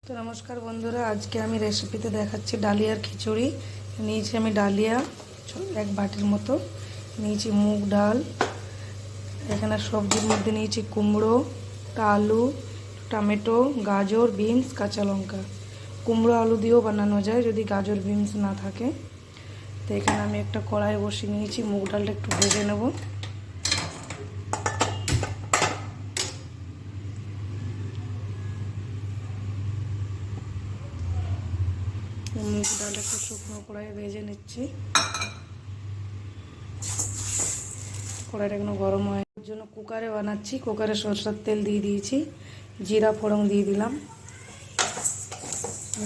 তো নমস্কার বন্ধুরা, আজকে আমি রেসিপিতে দেখাচ্ছি ডালিয়ার খিচুড়ি। নিয়েছি আমি ডালিয়া এক বাটির মতো, নিয়েছি মুগ ডাল, এখানে সবজির মধ্যে নিয়েছি কুমড়ো, আলু, টমেটো, গাজর, বিনস, কাঁচা লঙ্কা। কুমড়ো আলু দিয়েও বানানো যায় যদি গাজর বিনস না থাকে। তো এখানে আমি একটা কড়াই বসিয়ে নিয়েছি, মুগ ডালটা একটু ভেজে নেব। মুগ ডাল একটু শুকনো কড়াইয়ে ভেজে নিচ্ছি। কড়াইটা এখনো গরম হয় জন্য কুকারে বানাচ্ছি। কুকারে সরষের তেল দিয়ে দিয়েছি, জিরা ফোড়ন দিয়ে দিলাম,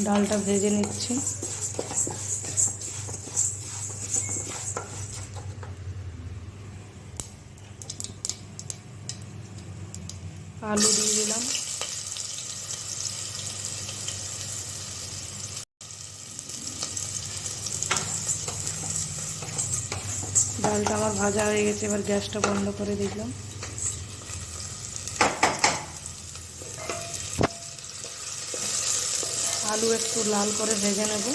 ডালটা ভেজে নিচ্ছি। আলু দিয়ে দিলাম, ডালটা আমার ভাজা হয়ে গেছে। এবার গ্যাসটা বন্ধ করে দিলাম। আলু একটু লাল করে ভেজে নেব।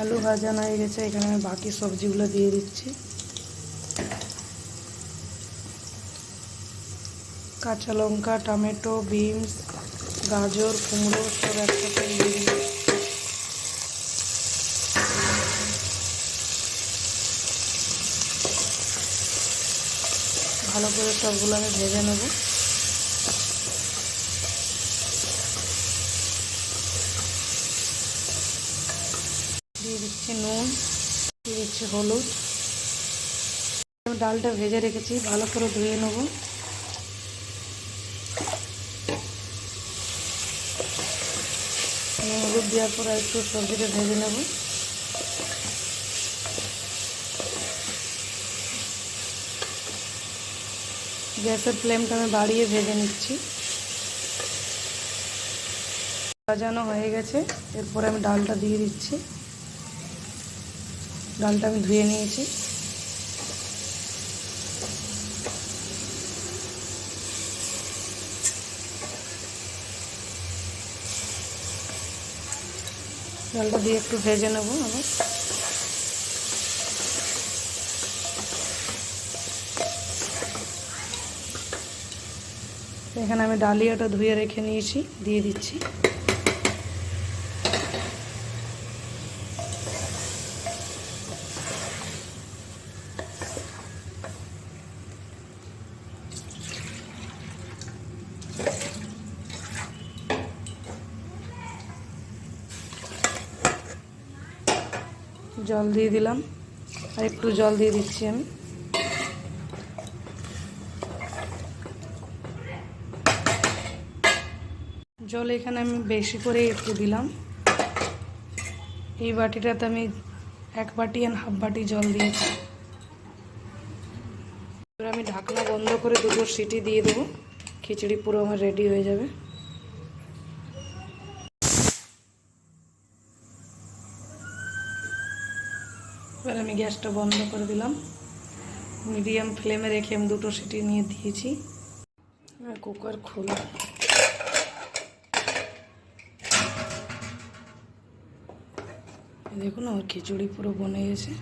আলু ভাজা হয়ে গেছে, এখানে আমি বাকি সবজিগুলো দিয়ে দিচ্ছি। কাঁচা লঙ্কা, টমেটো, বিনস, গাজর, কুমড়ো সব একসাথে দিয়ে দিলাম। ভালো করে সবগুলো আমি ভেজে নেব। দিয়ে দিচ্ছি নুন, দিয়ে দিচ্ছি হলুদ। আমি ডালটা ভেজে রেখেছি, ভালো করে ধুয়ে নেব। হলুদ দেওয়ার পর একটু সবজিটা ভেজে নেব। গ্যাসের ফ্লেমটা আমি বাড়িয়ে ভেজে নিচ্ছি। ভাজানো হয়ে গেছে, এরপরে আমি ডালটা দিয়ে দিচ্ছি। ডালটা আমি ধুয়ে নিয়েছি। ডালটা দিয়ে একটু ভেজে নেব আবার। এখানে আমি ডালিয়াটা ধুয়ে রেখে নিয়েছি, দিয়ে দিচ্ছি। জল দিয়ে দিলাম, আর একটু জল দিয়ে দিচ্ছি আমি। জল এখানে আমি বেশি করে একটু দিলাম। এই বাটিটাতে আমি 1 বাটি আর হাফ বাটি জল দিয়েছি। এবার আমি ঢাকনা বন্ধ করে 2 সিটি দিয়ে দেবো। খিচুড়ি পুরো আমার রেডি হয়ে যাবে। এবার আমি গ্যাসটা বন্ধ করে দিলাম। মিডিয়াম ফ্লেমে রেখে আমি 2 সিটি নিয়ে দিয়েছি। কুকার খোলা, দেখুন আমার খিচুড়ি পুরো বনে গেছে।